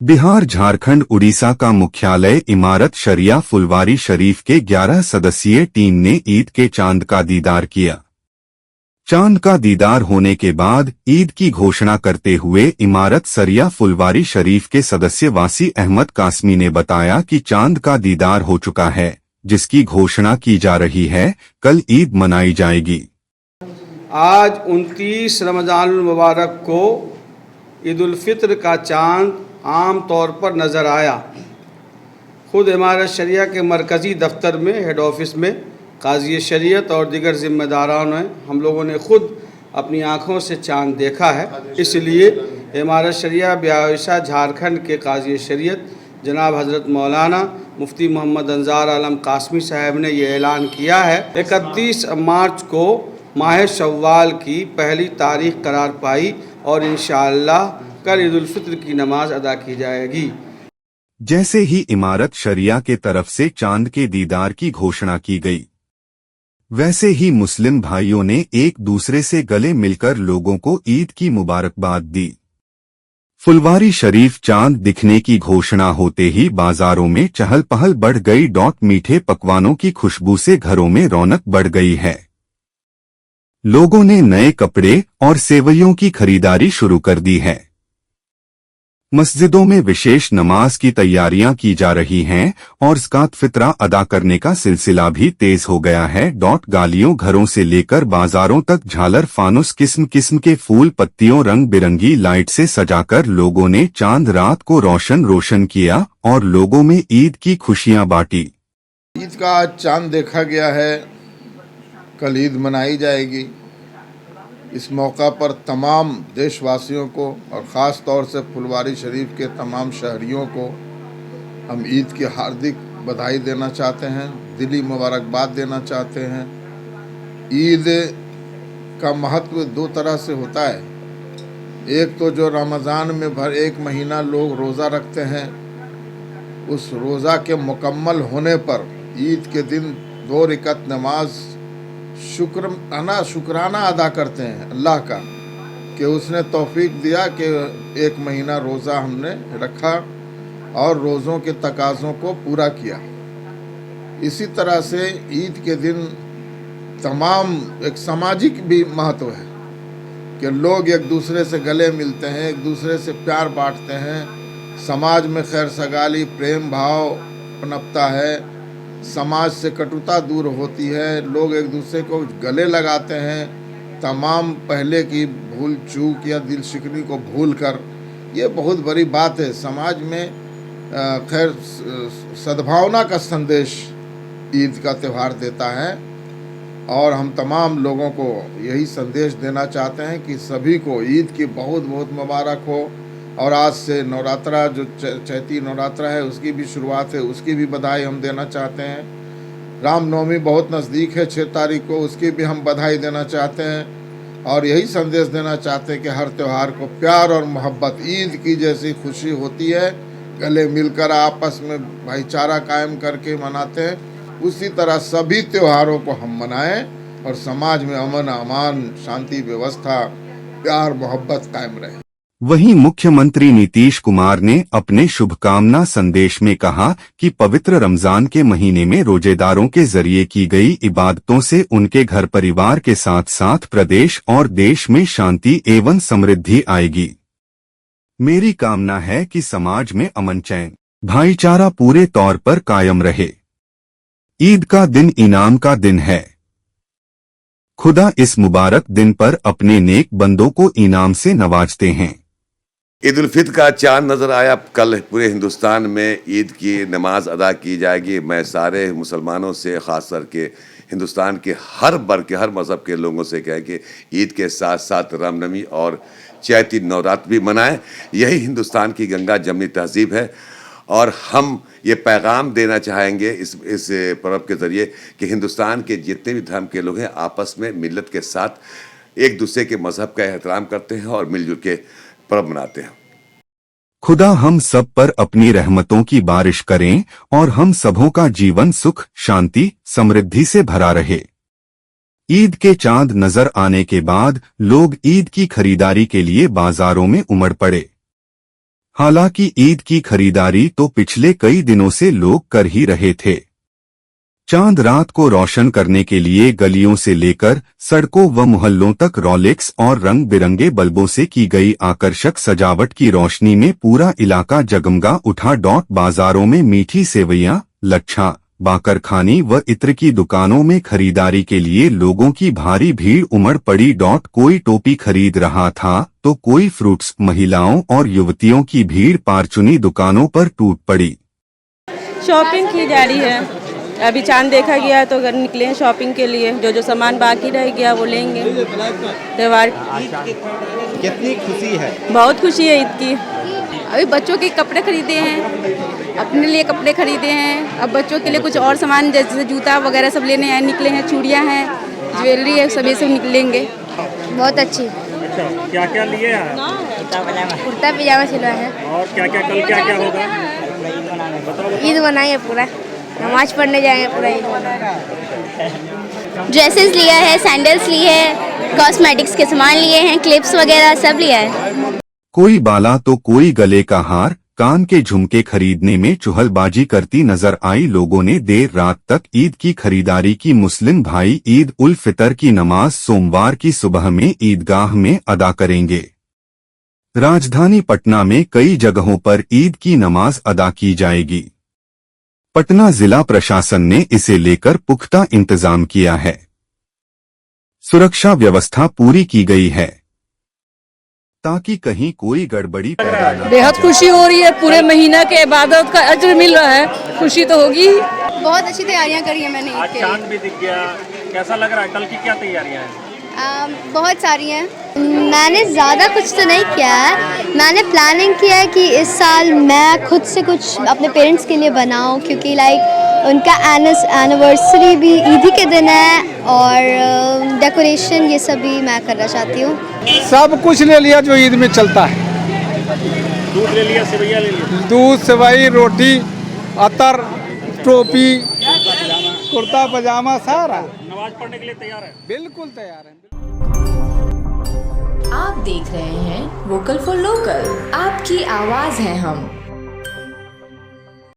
बिहार, झारखंड, उड़ीसा का मुख्यालय इमारत शरिया फुलवारी शरीफ के 11 सदस्यीय टीम ने ईद के चांद का दीदार किया। चांद का दीदार होने के बाद ईद की घोषणा करते हुए इमारत शरिया फुलवारी शरीफ के सदस्य वासी अहमद कासमी ने बताया कि चांद का दीदार हो चुका है, जिसकी घोषणा की जा रही है। कल ईद मनाई जाएगी। आज 29 रमज़ानुल मुबारक को ईद उल फित्र का चांद आम तौर पर नज़र आया। खुद इमारत शरिया के मरकज़ी दफ्तर में, हेड ऑफिस में काजी शरीयत और दीगर ज़िम्मेदारों ने, हम लोगों ने खुद अपनी आँखों से चांद देखा है। इसलिए इमारत शरिया ब्याविशा झारखंड के काजी शरीयत जनाब हज़रत मौलाना मुफ्ती मोहम्मद अंजार आलम कासमी साहब ने ये ऐलान किया है 31 मार्च को माह शव्वाल की पहली तारीख करार पाई और इंशाअल्लाह कल ईद उल फित्र की नमाज अदा की जाएगी। जैसे ही इमारत शरिया के तरफ से चांद के दीदार की घोषणा की गई, वैसे ही मुस्लिम भाइयों ने एक दूसरे से गले मिलकर लोगों को ईद की मुबारकबाद दी। फुलवारी शरीफ चांद दिखने की घोषणा होते ही बाजारों में चहल पहल बढ़ गई। मीठे पकवानों की खुशबू से घरों में रौनक बढ़ गई है। लोगों ने नए कपड़े और सेवइयों की खरीदारी शुरू कर दी है। मस्जिदों में विशेष नमाज की तैयारियां की जा रही हैं और ज़कात फित्रा अदा करने का सिलसिला भी तेज हो गया है। गालियों घरों से लेकर बाजारों तक झालर, फानुस, किस्म किस्म के फूल पत्तियों, रंग बिरंगी लाइट से सजाकर लोगों ने चांद रात को रोशन किया और लोगों में ईद की खुशियां बांटी। ईद का आज चांद देखा गया है, कल ईद मनाई जाएगी। इस मौका पर तमाम देशवासियों को और ख़ास तौर से फुलवारी शरीफ के तमाम शहरियों को हम ईद की हार्दिक बधाई देना चाहते हैं, दिली मुबारकबाद देना चाहते हैं। ईद का महत्व दो तरह से होता है। एक तो जो रमज़ान में भर एक महीना लोग रोज़ा रखते हैं, उस रोज़ा के मुकम्मल होने पर ईद के दिन 2 रकात नमाज शुक्राना अदा करते हैं अल्लाह का कि उसने तौफीक दिया कि एक महीना रोज़ा हमने रखा और रोज़ों के तकाज़ों को पूरा किया। इसी तरह से ईद के दिन तमाम एक सामाजिक भी महत्व है कि लोग एक दूसरे से गले मिलते हैं, एक दूसरे से प्यार बांटते हैं, समाज में खैर सगाली, प्रेम भाव पनपता है, समाज से कटुता दूर होती है, लोग एक दूसरे को गले लगाते हैं, तमाम पहले की भूल चूक या दिल शिकनी को भूल कर। ये बहुत बड़ी बात है। समाज में खैर सद्भावना का संदेश ईद का त्यौहार देता है और हम तमाम लोगों को यही संदेश देना चाहते हैं कि सभी को ईद की बहुत बहुत मुबारक हो। और आज से नवरात्रा, जो चैती नवरात्रा है, उसकी भी शुरुआत है, उसकी भी बधाई हम देना चाहते हैं। रामनवमी बहुत नज़दीक है, 6 तारीख को, उसकी भी हम बधाई देना चाहते हैं और यही संदेश देना चाहते हैं कि हर त्यौहार को प्यार और मोहब्बत, ईद की जैसी खुशी होती है, गले मिलकर आपस में भाईचारा कायम करके मनाते हैं, उसी तरह सभी त्योहारों को हम मनाएं और समाज में अमन, अमान, शांति, व्यवस्था, प्यार, मोहब्बत कायम रहे। वहीं मुख्यमंत्री नीतीश कुमार ने अपने शुभकामना संदेश में कहा कि पवित्र रमजान के महीने में रोजेदारों के जरिए की गई इबादतों से उनके घर परिवार के साथ साथ प्रदेश और देश में शांति एवं समृद्धि आएगी। मेरी कामना है कि समाज में अमन, चैन, भाईचारा पूरे तौर पर कायम रहे। ईद का दिन इनाम का दिन है। खुदा इस मुबारक दिन पर अपने नेक बंदों को इनाम से नवाजते हैं। ईद उल फित्र का चांद नज़र आया। कल पूरे हिंदुस्तान में ईद की नमाज अदा की जाएगी। मैं सारे मुसलमानों से, ख़ास करके हिंदुस्तान के हर वर्ग के, हर मज़हब के लोगों से कहें कि ईद के साथ साथ रामनवमी और चैती नवरात्र भी मनाएं। यही हिंदुस्तान की गंगा जमनी तहजीब है और हम ये पैगाम देना चाहेंगे इस पर्व के ज़रिए कि हिंदुस्तान के जितने भी धर्म के लोग हैं आपस में मिल्लत के साथ एक दूसरे के मज़हब का एहतराम करते हैं और मिलजुल के पर्व मनाते हैं। खुदा हम सब पर अपनी रहमतों की बारिश करें और हम सबों का जीवन सुख, शांति, समृद्धि से भरा रहे। ईद के चांद नजर आने के बाद लोग ईद की खरीदारी के लिए बाजारों में उमड़ पड़े। हालांकि ईद की खरीदारी तो पिछले कई दिनों से लोग कर ही रहे थे। चांद रात को रोशन करने के लिए गलियों से लेकर सड़कों व मोहल्लों तक रोलेक्स और रंग बिरंगे बल्बों से की गई आकर्षक सजावट की रोशनी में पूरा इलाका जगमगा उठा। बाजारों में मीठी सेवइयां, लच्छा, बाकरखानी व इत्र की दुकानों में खरीदारी के लिए लोगों की भारी भीड़ उमड़ पड़ी। कोई टोपी खरीद रहा था तो कोई फ्रूट्स। महिलाओं और युवतियों की भीड़ पारचुनी दुकानों पर टूट पड़ी। शॉपिंग की जा रही है, अभी चांद देखा गया तो घर निकले हैं शॉपिंग के लिए। जो सामान बाकी रह गया वो लेंगे। त्योहार कितनी खुशी है? बहुत खुशी है ईद की। अभी बच्चों के कपड़े खरीदे हैं, अपने लिए कपड़े खरीदे हैं, अब बच्चों के लिए कुछ और सामान जैसे जूता वगैरह सब लेने हैं, निकले हैं, चूड़ियाँ हैं, ज्वेलरी है, सब ये सब निकलेंगे। बहुत अच्छी। अच्छा, क्या क्या लिए हैं? कुर्ता पजामा सिलवाया है। और क्या क्या कल क्या क्या होगा? ईद मनाएंगे पूरा, नमाज पढ़ने जाएंगे पूरा ईद मनाएंगे। ड्रेसेस लिया है, सैंडल्स लिए हैं, कॉस्मेटिक्स के सामान लिए हैं, क्लिप्स वगैरह सब लिया है। कोई बाला तो कोई गले का हार, कान के झुमके खरीदने में चुहलबाजी करती नजर आई। लोगों ने देर रात तक ईद की खरीदारी की। मुस्लिम भाई ईद उल फितर की नमाज सोमवार की सुबह में ईदगाह में अदा करेंगे। राजधानी पटना में कई जगहों पर ईद की नमाज अदा की जाएगी। पटना जिला प्रशासन ने इसे लेकर पुख्ता इंतजाम किया है। सुरक्षा व्यवस्था पूरी की गई है ताकि कहीं कोई गड़बड़ी पैदा न हो। बेहद खुशी हो रही है, पूरे महीना के इबादत का अज्र मिल रहा है, खुशी तो होगी। बहुत अच्छी तैयारियां करी है मैंने आज चांद भी दिख गया, कैसा लग रहा है? कल की क्या तैयारियां हैं? बहुत सारी हैं। मैंने ज़्यादा कुछ तो नहीं किया है, मैंने प्लानिंग किया है कि इस साल मैं खुद से कुछ अपने पेरेंट्स के लिए बनाऊं, क्योंकि उनका एनिवर्सरी भी ईद ही के दिन है और डेकोरेशन ये सब भी मैं करना चाहती हूँ। सब कुछ ले लिया जो ईद में चलता है। दूध ले लिया, सेवइयां ले लिया? दूध, सेवई, रोटी, अतर, टोपी, कुर्ता पजामा, सारा। नमाज पढ़ने के लिए तैयार है? बिल्कुल तैयार है। आप देख रहे हैं वोकल फॉर लोकल, आपकी आवाज है हम।